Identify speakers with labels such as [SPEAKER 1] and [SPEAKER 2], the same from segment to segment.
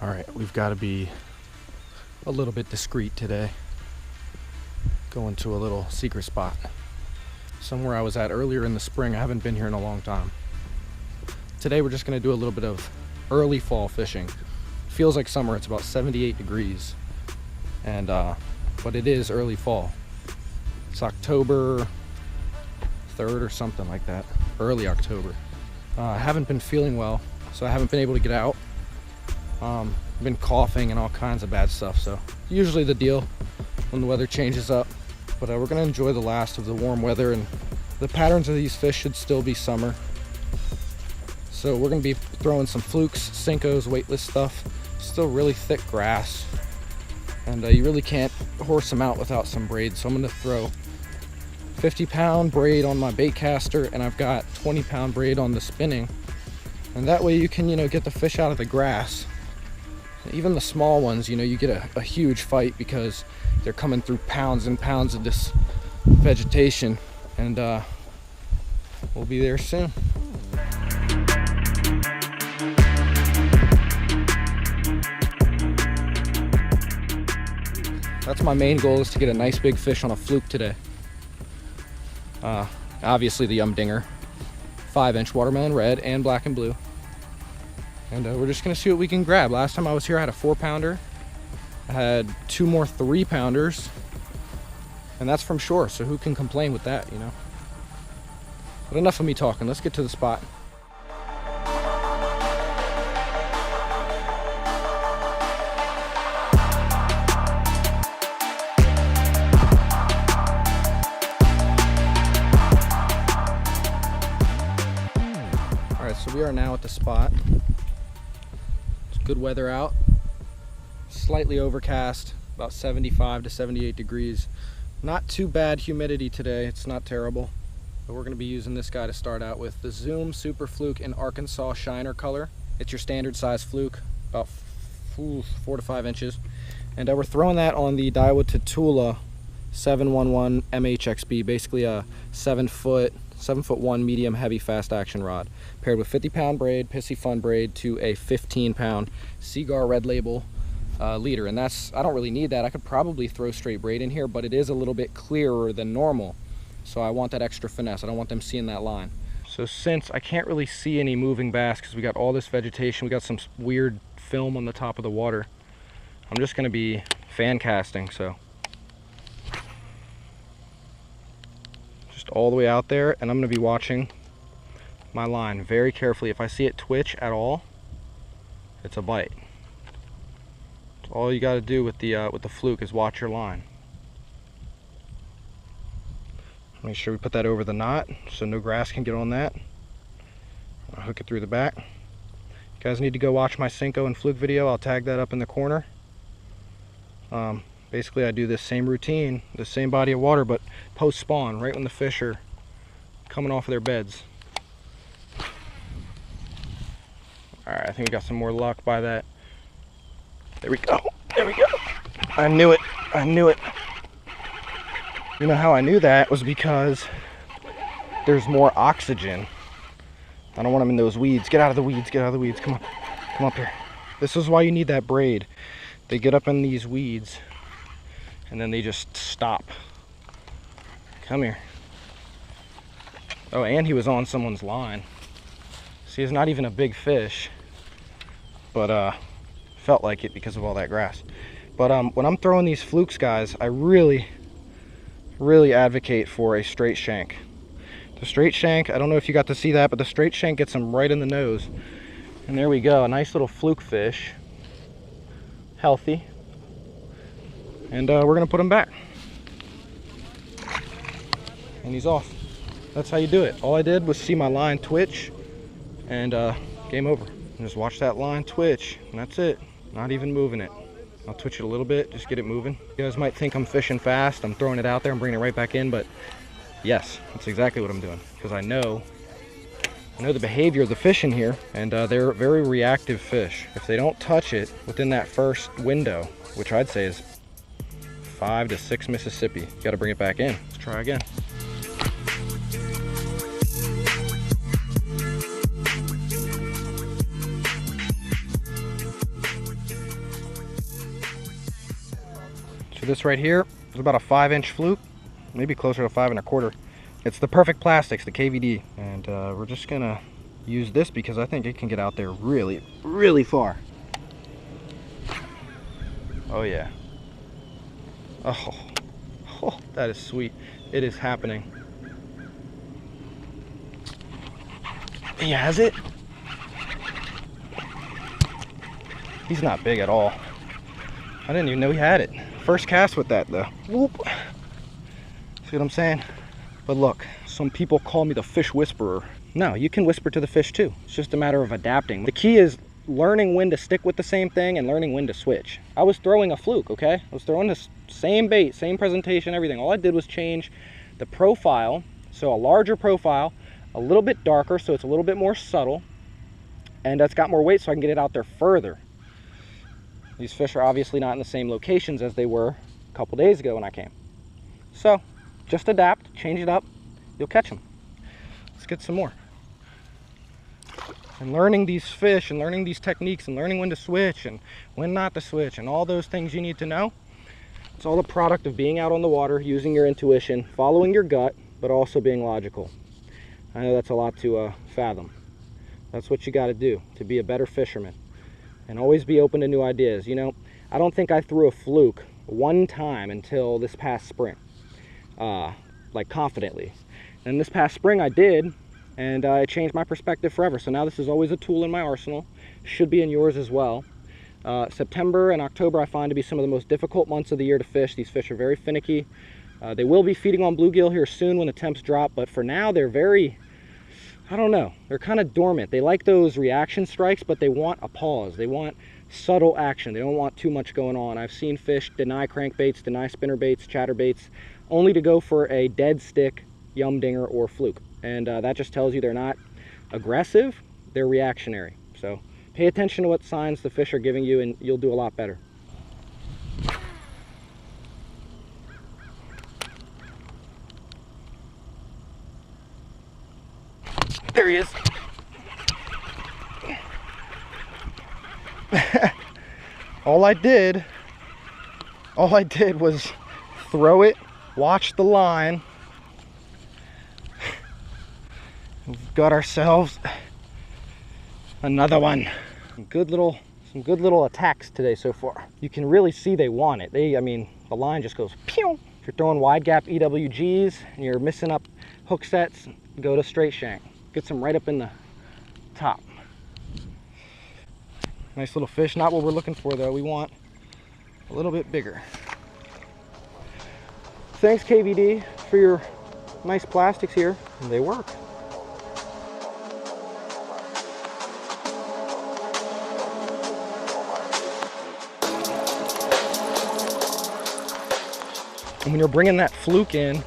[SPEAKER 1] All right, we've got to be a little bit discreet today. Going to a little secret spot. Somewhere I was at earlier in the spring. I haven't been here in a long time. Today we're just going to do a little bit of early fall fishing. Feels like summer. It's about 78 degrees. And but it is early fall. It's October 3rd or something like that. Early October. I haven't been feeling well, so I haven't been able to get out. I've been coughing and all kinds of bad stuff, so usually the deal when the weather changes up. But we're going to enjoy the last of the warm weather, and the patterns of these fish should still be summer. So we're going to be throwing some flukes, Senkos, weightless stuff. Still really thick grass, and you really can't horse them out without some braid. So I'm going to throw 50-pound braid on my bait caster, and I've got 20-pound braid on the spinning. And that way you can, get the fish out of the grass. Even the small ones, you get a huge fight because they're coming through pounds and pounds of this vegetation. And we'll be there soon. That's my main goal, is to get a nice big fish on a fluke today. Obviously the dinger, 5-inch watermelon red and black and blue. And we're just gonna see what we can grab. Last time I was here I had a 4-pounder. I had 2 more 3-pounders. And that's from shore, so who can complain with that, But enough of me talking, let's get to the spot. Alright, so we are now at the spot. Good weather out, slightly overcast, about 75 to 78 degrees. Not too bad humidity today, it's not terrible. But we're going to be using this guy to start out with, the Zoom Super Fluke in Arkansas Shiner color. It's your standard size fluke, about 4 to 5 inches. And we're throwing that on the Daiwa Tatula 711 MHXB, basically a 7-foot 1 medium heavy fast action rod, paired with 50-pound braid, Piscifun braid, to a 15-pound Seaguar Red Label leader. And I don't really need that. I could probably throw straight braid in here, but it is a little bit clearer than normal. So I want that extra finesse. I don't want them seeing that line. So since I can't really see any moving bass because we got all this vegetation, we got some weird film on the top of the water, I'm just going to be fan casting. So all the way out there, and I'm going to be watching my line very carefully. If I see it twitch at all, it's a bite. So all you got to do with the fluke is watch your line. Make sure we put that over the knot so no grass can get on that. I'll hook it through the back. You guys need to go watch my Senko and fluke video. I'll tag that up in the corner. Basically I do this same routine, the same body of water, but post spawn, right when the fish are coming off of their beds. Alright, I think we got some more luck by that. There we go, there we go. I knew it, I knew it. You know how I knew that was because there's more oxygen. I don't want them in those weeds. Get out of the weeds, get out of the weeds, come on, come up here. This is why you need that braid. They get up in these weeds and then they just stop. Come here. Oh, and he was on someone's line. See, it's not even a big fish, but felt like it because of all that grass. But when I'm throwing these flukes, guys, I really advocate for a straight shank. The straight shank, I don't know if you got to see that, but the straight shank gets them right in the nose. And there we go, a nice little fluke fish. Healthy. And we're gonna put him back. And he's off. That's how you do it. All I did was see my line twitch, and game over. And just watch that line twitch, and that's it. Not even moving it. I'll twitch it a little bit, just get it moving. You guys might think I'm fishing fast, I'm throwing it out there and bringing it right back in, but yes, that's exactly what I'm doing. Because I know the behavior of the fish in here, and they're very reactive fish. If they don't touch it within that first window, which I'd say is 5 to 6 Mississippi, you gotta bring it back in. Let's try again. So this right here is about a 5-inch fluke, maybe closer to 5 1/4. It's the Perfect Plastics, the KVD. And we're just gonna use this because I think it can get out there really, really far. Oh yeah. Oh, that is sweet. It is happening. He has it. He's not big at all. I didn't even know he had it. First cast with that though. Whoop. See what I'm saying? But look, some people call me the fish whisperer. No, you can whisper to the fish too. It's just a matter of adapting. The key is learning when to stick with the same thing and learning when to switch. I was throwing a fluke, okay? I was throwing the same bait, same presentation, everything. All I did was change the profile, so a larger profile, a little bit darker, so it's a little bit more subtle, and it's got more weight so I can get it out there further. These fish are obviously not in the same locations as they were a couple days ago when I came. So just adapt, change it up, you'll catch them. Let's get some more. And learning these fish and learning these techniques and learning when to switch and when not to switch and all those things you need to know, it's all a product of being out on the water, using your intuition, following your gut, but also being logical. I know that's a lot to fathom. That's what you got to do to be a better fisherman, and always be open to new ideas. You know, I don't think I threw a fluke one time until this past spring, like confidently. And this past spring I did, and it changed my perspective forever. So now this is always a tool in my arsenal. Should be in yours as well. September and October I find to be some of the most difficult months of the year to fish. These fish are very finicky. They will be feeding on bluegill here soon when the temps drop, but for now they're very, I don't know, they're kind of dormant. They like those reaction strikes, but they want a pause. They want subtle action. They don't want too much going on. I've seen fish deny crankbaits, deny spinnerbaits, chatterbaits, only to go for a dead stick, yum dinger, or fluke. And that just tells you they're not aggressive, they're reactionary. So pay attention to what signs the fish are giving you and you'll do a lot better. There he is. All I did was throw it, watch the line. We've got ourselves another one. Some good little attacks today so far. You can really see they want it. I mean, the line just goes pew. If you're throwing wide gap EWGs and you're missing up hook sets, go to straight shank. Gets them right up in the top. Nice little fish. Not what we're looking for though. We want a little bit bigger. Thanks KVD for your nice plastics here. They work. And when you're bringing that fluke in,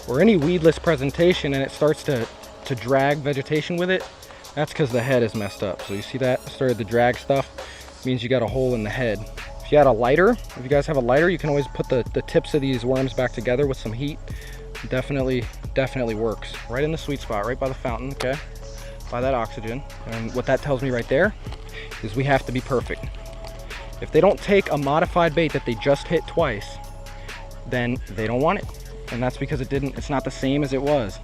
[SPEAKER 1] or any weedless presentation, and it starts to drag vegetation with it, that's because the head is messed up. So you see that started to drag stuff, it means you got a hole in the head. If you had a lighter, if you guys have a lighter, you can always put the tips of these worms back together with some heat. Definitely works. Right in the sweet spot, right by the fountain, okay? By that oxygen. And what that tells me right there is we have to be perfect. If they don't take a modified bait that they just hit twice, then they don't want it. And that's because it's not the same as it was.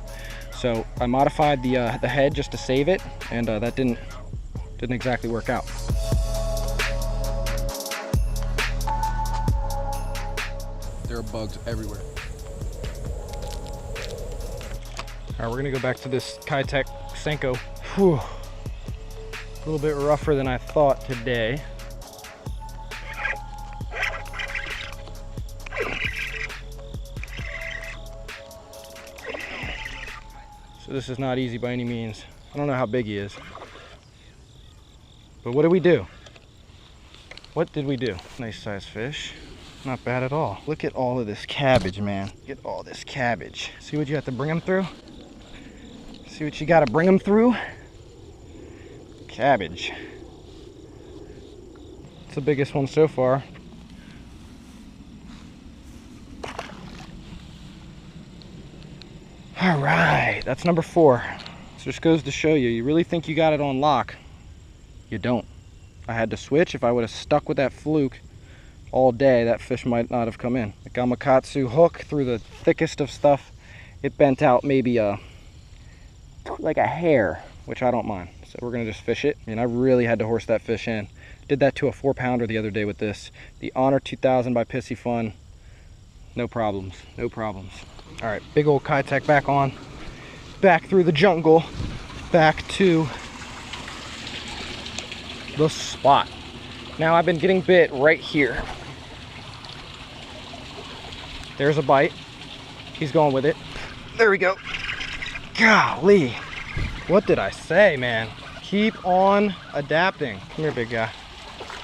[SPEAKER 1] So I modified the head just to save it, and that didn't exactly work out. There are bugs everywhere. All right, we're gonna go back to this Kitech Senko. Whew. A little bit rougher than I thought today. So this is not easy by any means. I don't know how big he is. But what did we do? What did we do? Nice size fish. Not bad at all. Look at all of this cabbage, man. Get all this cabbage. See what you have to bring them through? See what you gotta bring them through? Cabbage. It's the biggest one so far. All right, that's number 4. So just goes to show you, you really think you got it on lock. You don't. I had to switch. If I would have stuck with that fluke, all day, that fish might not have come in. The Gamakatsu hook through the thickest of stuff, it bent out maybe like a hair, which I don't mind. So we're gonna just fish it. I mean, I really had to horse that fish in. Did that to a 4-pounder the other day with this. The Honor 2000 by Piscifun. No problems, no problems. All right, big old Kitech back on. Back through the jungle, back to the spot. Now I've been getting bit right here. There's a bite. He's going with it. There we go. Golly. What did I say, man? Keep on adapting. Come here, big guy.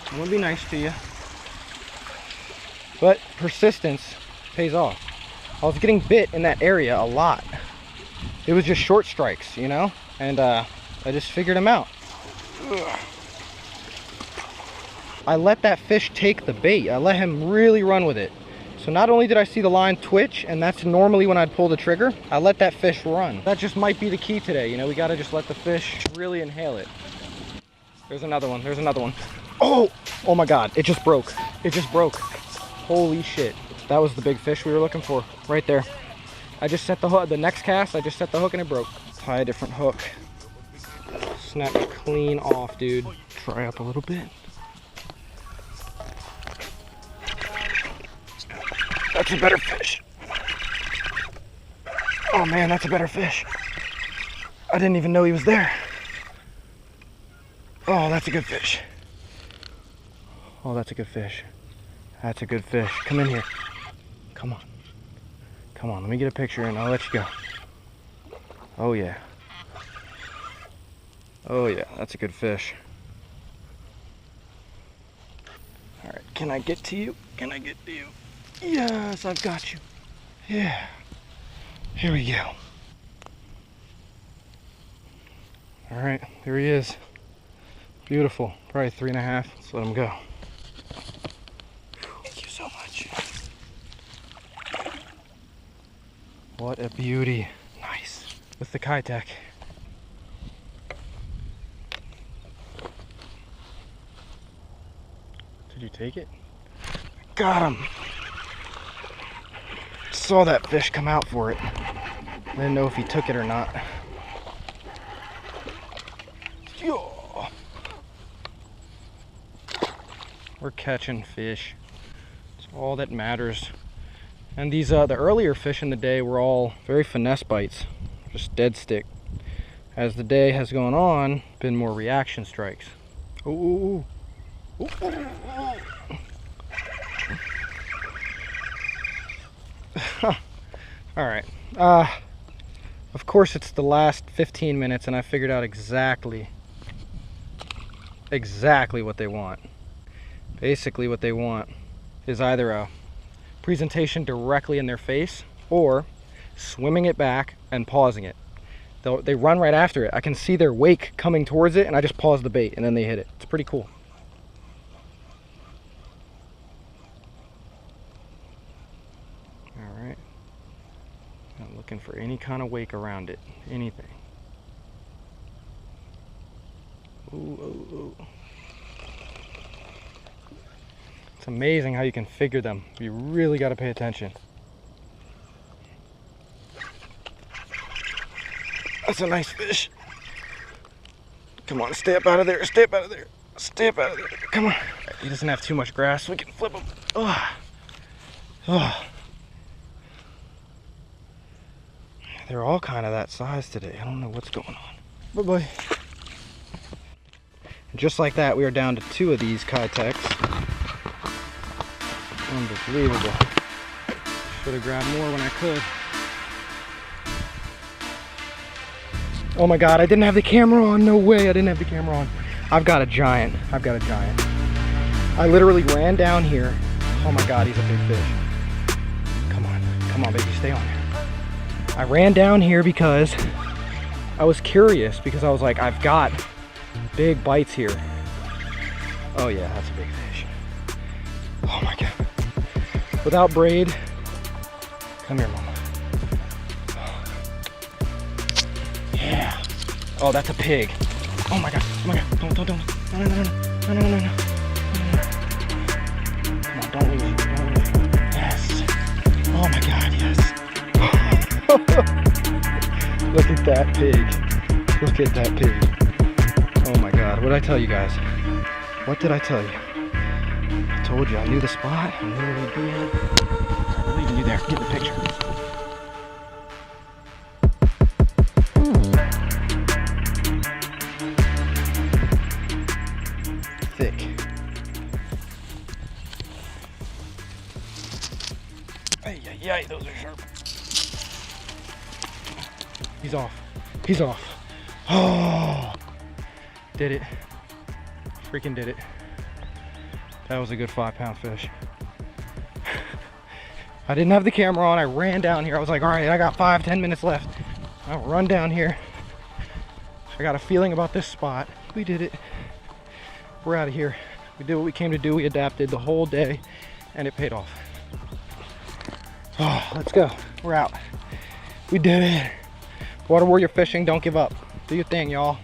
[SPEAKER 1] I'm gonna be nice to you. But persistence pays off. I was getting bit in that area a lot. It was just short strikes, you know? And I just figured them out. Ugh. I let that fish take the bait. I let him really run with it. So not only did I see the line twitch, and that's normally when I'd pull the trigger, I let that fish run. That just might be the key today, you know? We gotta just let the fish really inhale it. There's another one, there's another one. Oh! Oh my God, it just broke. It just broke. Holy shit. That was the big fish we were looking for, right there. I just set the hook, the next cast, I just set the hook and it broke. Tie a different hook. Snap it clean off, dude. Try up a little bit. That's a better fish. Oh man, that's a better fish. I didn't even know he was there. Oh, that's a good fish. Oh, that's a good fish. That's a good fish. Come in here. Come on. Come on, let me get a picture and I'll let you go. Oh yeah. Oh yeah, that's a good fish. All right, can I get to you? Can I get to you? Yes, I've got you. Yeah. Here we go. All right, there he is. Beautiful. Probably 3.5. Let's let him go. Thank you so much. What a beauty. Nice. With the Kitech. Did you take it? Got him. Saw that fish come out for it. I didn't know if he took it or not. We're catching fish. It's all that matters. And these the earlier fish in the day were all very finesse bites, just dead stick. As the day has gone on, been more reaction strikes. Ooh. Ooh. All right. Of course, it's the last 15 minutes, and I figured out exactly what they want. Basically, what they want is either a presentation directly in their face or swimming it back and pausing it. They run right after it. I can see their wake coming towards it, and I just pause the bait, and then they hit it. It's pretty cool. All right. I'm looking for any kind of wake around it. Anything. Ooh, ooh, ooh. It's amazing how you can figure them. You really got to pay attention. That's a nice fish. Come on, stay up out of there. Stay up out of there. Stay up out of there. Come on. He doesn't have too much grass, so we can flip him. Oh. Oh. They're all kind of that size today. I don't know what's going on. Bye-bye. Just like that, we are down to 2 of these Kitechs. Unbelievable. Should have grabbed more when I could. Oh my God, I didn't have the camera on. No way, I didn't have the camera on. I've got a giant. I've got a giant. I literally ran down here. Oh my God, he's a big fish. Come on, baby, stay on here. I ran down here because I was curious, because I was like, I've got big bites here. Oh yeah, that's a big fish. Oh my God. Without braid. Come here, mama. Yeah. Oh, that's a pig. Oh my God. Oh my God. Don't. No. Come on, Look at that pig. Look at that pig. Oh my God, what did I tell you guys? What did I tell you? I told you I knew the spot. I knew where we'd be at. I'm leaving you there. Get in the picture. Thick. Ay, ay, ay, those are sharp. He's off. He's off. Oh, did it. Freaking did it. That was a good 5-pound fish. I didn't have the camera on. I ran down here. I was like, all right, I got 5-10 minutes left. I'll run down here. I got a feeling about this spot. We did it. We're out of here. We did what we came to do. We adapted the whole day and it paid off. Oh, let's go. We're out. We did it. Water warrior fishing. Don't give up. Do your thing, y'all.